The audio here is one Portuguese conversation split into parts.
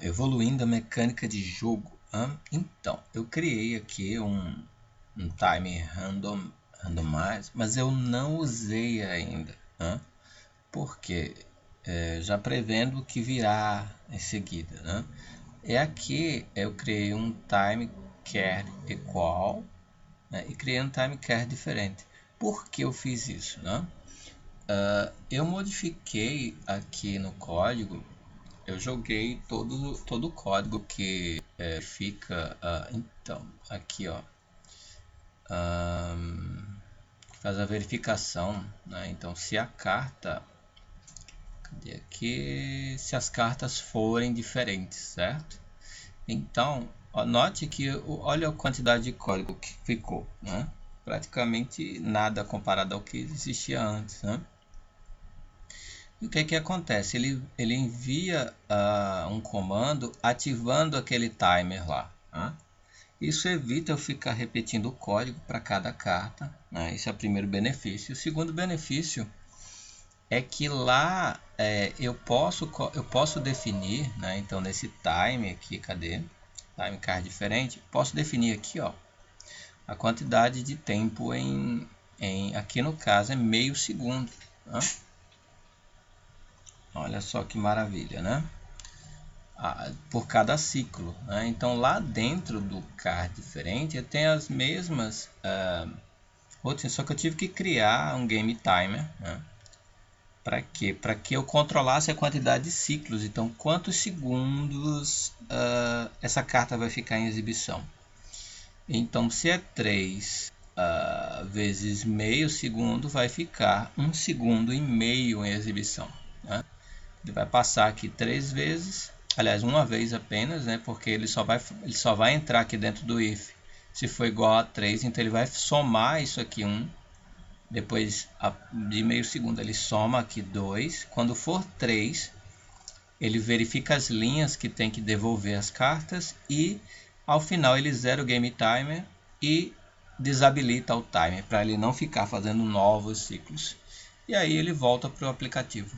Evoluindo a mecânica de jogo. Então, eu criei aqui um time randomize, mas eu não usei ainda. Porque já prevendo o que virá em seguida. Aqui eu criei um time char equal, e criei um time char diferente. Por que eu fiz isso? Eu modifiquei aqui no código. Eu joguei todo o código que fica, então, aqui faz a verificação, Então, se a carta, cadê aqui? Se as cartas forem diferentes, certo? Então, note que olha a quantidade de código que ficou, Praticamente nada comparado ao que existia antes, E o que acontece? Ele envia um comando ativando aquele timer lá. Isso evita eu ficar repetindo o código para cada carta. Esse é o primeiro benefício. O segundo benefício é que lá eu posso definir, então nesse time aqui, cadê? Time char diferente, posso definir aqui a quantidade de tempo aqui no caso é meio segundo. Olha só que maravilha, por cada ciclo. Então lá dentro do char diferente eu tenho as mesmas rotinas, só que eu tive que criar um game timer. Para quê? Para que eu controlasse a quantidade de ciclos. Então quantos segundos essa carta vai ficar em exibição. Então se é 3 vezes meio segundo, vai ficar 1,5 segundo em exibição. Ele vai passar aqui 3 vezes, aliás, uma vez apenas, porque ele só vai entrar aqui dentro do if se for igual a 3, então ele vai somar isso aqui 1, depois de meio segundo ele soma aqui 2, quando for 3, ele verifica as linhas que tem que devolver as cartas e ao final ele zera o game timer e desabilita o timer para ele não ficar fazendo novos ciclos. E aí ele volta para o aplicativo.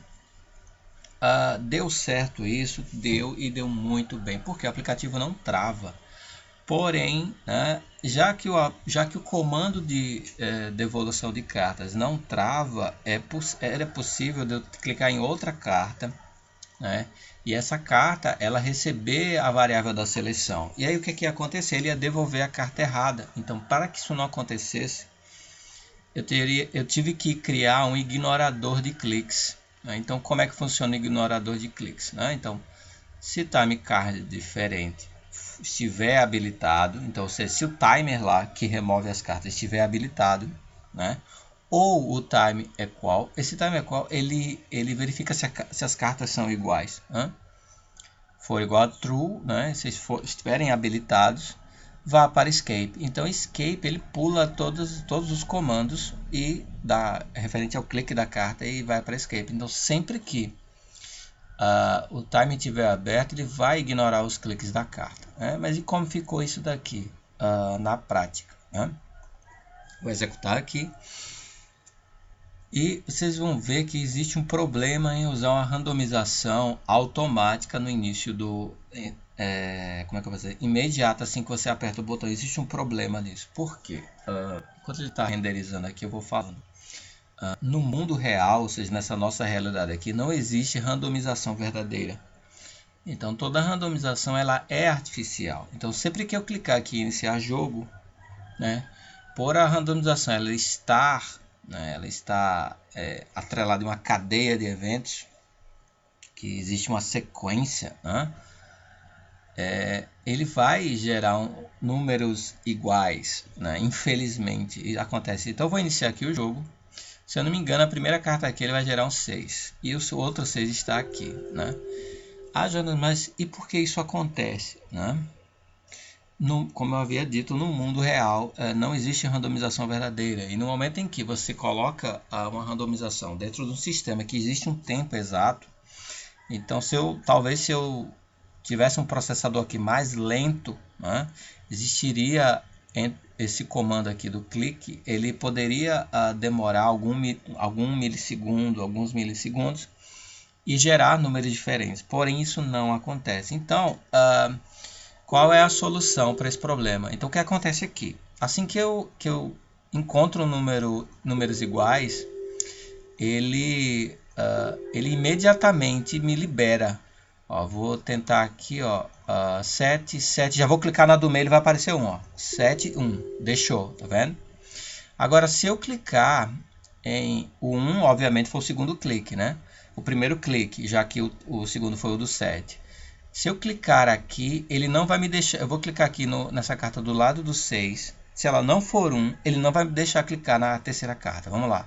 Deu certo isso, deu muito bem, porque o aplicativo não trava. Porém, já que o comando de devolução de cartas não trava, era possível de eu clicar em outra carta, e essa carta ela receber a variável da seleção. E aí o que ia acontecer? Ele ia devolver a carta errada. Então, para que isso não acontecesse, eu tive que criar um ignorador de cliques. Então, como é que funciona o ignorador de cliques? Então, se time char diferente estiver habilitado, então se o timer lá que remove as cartas estiver habilitado, ou o time equal, esse time equal ele verifica se as cartas são iguais. For igual a true, se estiverem habilitados, vá para escape. Então escape ele pula todos os comandos e dá referente ao clique da carta e vai para escape. Então sempre que o time estiver aberto, ele vai ignorar os cliques da carta. Mas e como ficou isso daqui na prática? Vou executar aqui. E vocês vão ver que existe um problema em usar uma randomização automática no início do... como é que eu vou dizer? Imediata, assim que você aperta o botão. Existe um problema nisso. Por quê? Enquanto ele está renderizando aqui, eu vou falando. No mundo real, ou seja, nessa nossa realidade aqui, não existe randomização verdadeira. Então, toda randomização ela é artificial. Então, sempre que eu clicar aqui em iniciar jogo, por a randomização ela está atrelada a uma cadeia de eventos, que existe uma sequência, ele vai gerar números iguais, infelizmente, e acontece. Então, eu vou iniciar aqui o jogo. Se eu não me engano, a primeira carta aqui ele vai gerar um 6. E o outro 6 está aqui. Jonas, mas e por que isso acontece? Como eu havia dito, no mundo real não existe randomização verdadeira. E no momento em que você coloca uma randomização dentro de um sistema que existe um tempo exato, então talvez se eu tivesse um processador aqui mais lento, existiria esse comando aqui do clique, ele poderia demorar alguns milissegundos, e gerar números diferentes. Porém, isso não acontece. Então, qual é a solução para esse problema? Então, o que acontece aqui? Assim que eu encontro números iguais, ele imediatamente me libera. Ó, vou tentar aqui, ó, 7, 7, já vou clicar na do meio, ele vai aparecer 1, ó, 7, 1, deixou, tá vendo? Agora, se eu clicar em o 1, obviamente foi o segundo clique, né? O primeiro clique, já que o segundo foi o do 7. Se eu clicar aqui, ele não vai me deixar, eu vou clicar aqui nessa carta do lado do 6, se ela não for 1, ele não vai me deixar clicar na terceira carta, vamos lá.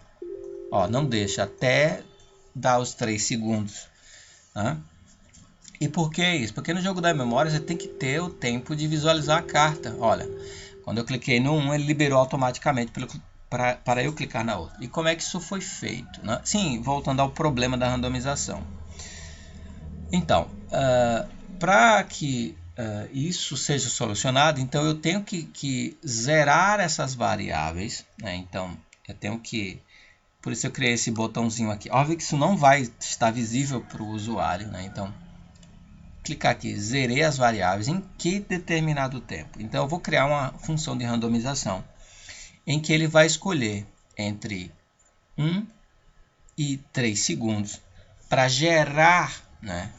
Ó, não deixa até dar os 3 segundos. Né? E por que isso? Porque no jogo da memória você tem que ter o tempo de visualizar a carta. Olha, quando eu cliquei no 1, ele liberou automaticamente para eu clicar na outra. E como é que isso foi feito? Né? Sim, voltando ao problema da randomização. Então, para que isso seja solucionado, então eu tenho que zerar essas variáveis. Né? Então, eu tenho que... Por isso eu criei esse botãozinho aqui. Óbvio que isso não vai estar visível para o usuário. Né? Então, clicar aqui, zerei as variáveis em que determinado tempo. Então, eu vou criar uma função de randomização em que ele vai escolher entre 1 e 3 segundos para gerar, né?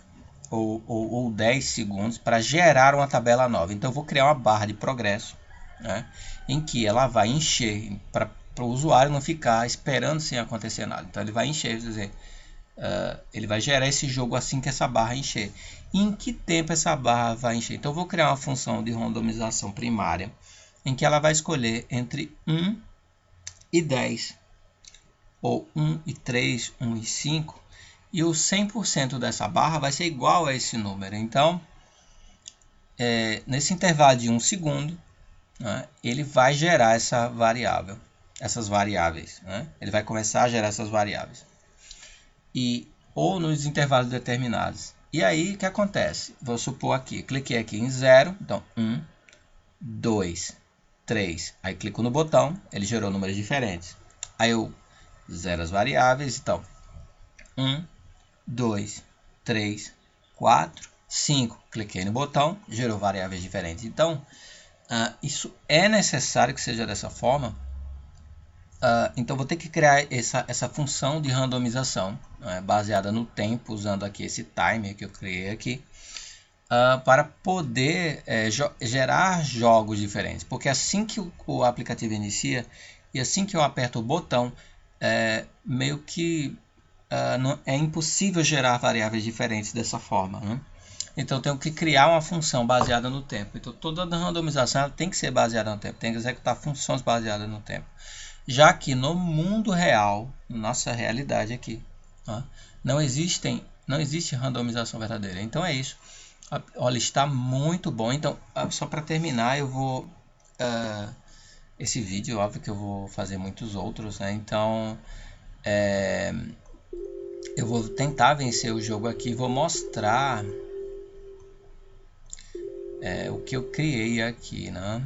ou 10 segundos para gerar uma tabela nova. Então, eu vou criar uma barra de progresso, né? Em que ela vai encher para o usuário não ficar esperando sem acontecer nada. Então, ele vai encher, quer dizer, ele vai gerar esse jogo assim que essa barra encher. E em que tempo essa barra vai encher? Então, eu vou criar uma função de randomização primária em que ela vai escolher entre 1 e 10, ou 1 e 3, 1 e 5, e o 100% dessa barra vai ser igual a esse número. Então, nesse intervalo de 1 segundo, né, ele vai gerar essa variável, essas variáveis. Né? Ele vai começar a gerar essas variáveis. Ou nos intervalos determinados. E aí, o que acontece? Vou supor aqui, cliquei aqui em 0, então 1, 2, 3. Aí clico no botão, ele gerou números diferentes. Aí eu zero as variáveis, então 1, 2, 3, 4, 5. Cliquei no botão, gerou variáveis diferentes. Então, isso é necessário que seja dessa forma. Então, vou ter que criar essa função de randomização, baseada no tempo, usando aqui esse timer que eu criei aqui, para poder gerar jogos diferentes. Porque assim que o aplicativo inicia e assim que eu aperto o botão, meio que é impossível gerar variáveis diferentes dessa forma. Né? Então, eu tenho que criar uma função baseada no tempo. Então, toda a randomização ela tem que ser baseada no tempo, tem que executar funções baseadas no tempo. Já que no mundo real, nossa realidade aqui, não existe randomização verdadeira. Então é isso. Olha, está muito bom. Então, só para terminar, eu vou... esse vídeo, óbvio que eu vou fazer muitos outros, né? Então, eu vou tentar vencer o jogo aqui. Vou mostrar o que eu criei aqui, né?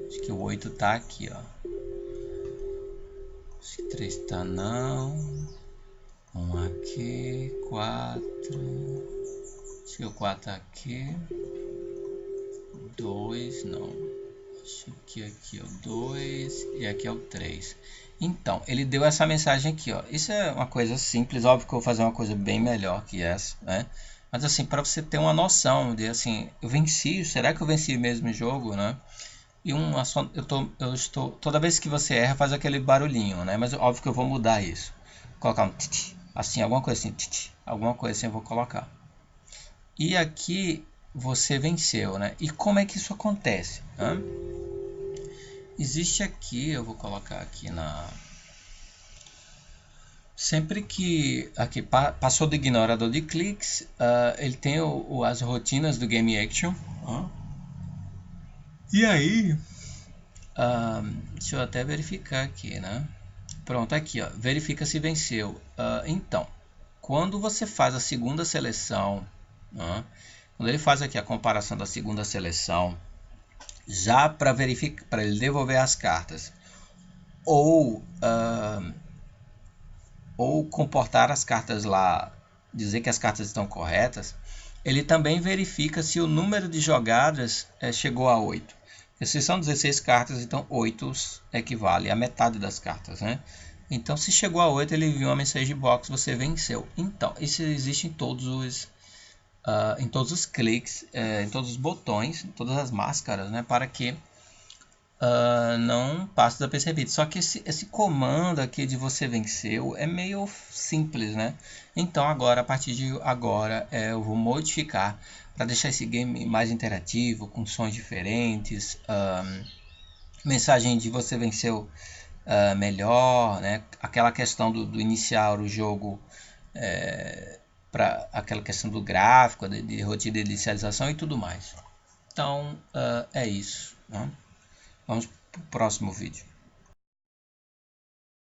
Acho que o 8 tá aqui, ó. Acho que 3 tá não. 1 aqui, 4. Acho que o 4 tá aqui. 2, não. Acho que aqui é o 2 e aqui é o 3. Então, ele deu essa mensagem aqui, ó. Isso é uma coisa simples, óbvio que eu vou fazer uma coisa bem melhor que essa, né? Mas assim, para você ter uma noção de assim, eu venci, será que eu venci mesmo o jogo, né? E eu estou toda vez que você erra faz aquele barulhinho, né? Mas óbvio que eu vou mudar isso. Vou colocar um titi, assim, alguma coisa assim, titi, alguma coisa assim eu vou colocar. E aqui você venceu, né? E como é que isso acontece? Né? Existe aqui, eu vou colocar aqui na... Sempre que aqui passou do ignorador de cliques, ele tem as rotinas do Game Action. E aí, deixa eu até verificar aqui, né? Pronto, aqui, ó, verifica se venceu. Então, quando você faz a segunda seleção, quando ele faz aqui a comparação da segunda seleção, já para verificar, para ele devolver as cartas, ou comportar as cartas lá dizer que as cartas estão corretas, ele também verifica se o número de jogadas chegou a 8. Se são 16 cartas, então 8 equivale a metade das cartas, né? Então, se chegou a 8, ele envia uma mensagem box, você venceu. Então, isso existe em todos os cliques, em todos os botões, em todas as máscaras, né? Para que não passe desapercebido. Só que esse comando aqui de você venceu é meio simples, né? Então agora, a partir de agora, eu vou modificar para deixar esse game mais interativo, com sons diferentes, mensagem de você venceu melhor, né? Aquela questão do iniciar o jogo, para aquela questão do gráfico, de rotina de inicialização e tudo mais. Então é isso, né? Vamos para o próximo vídeo.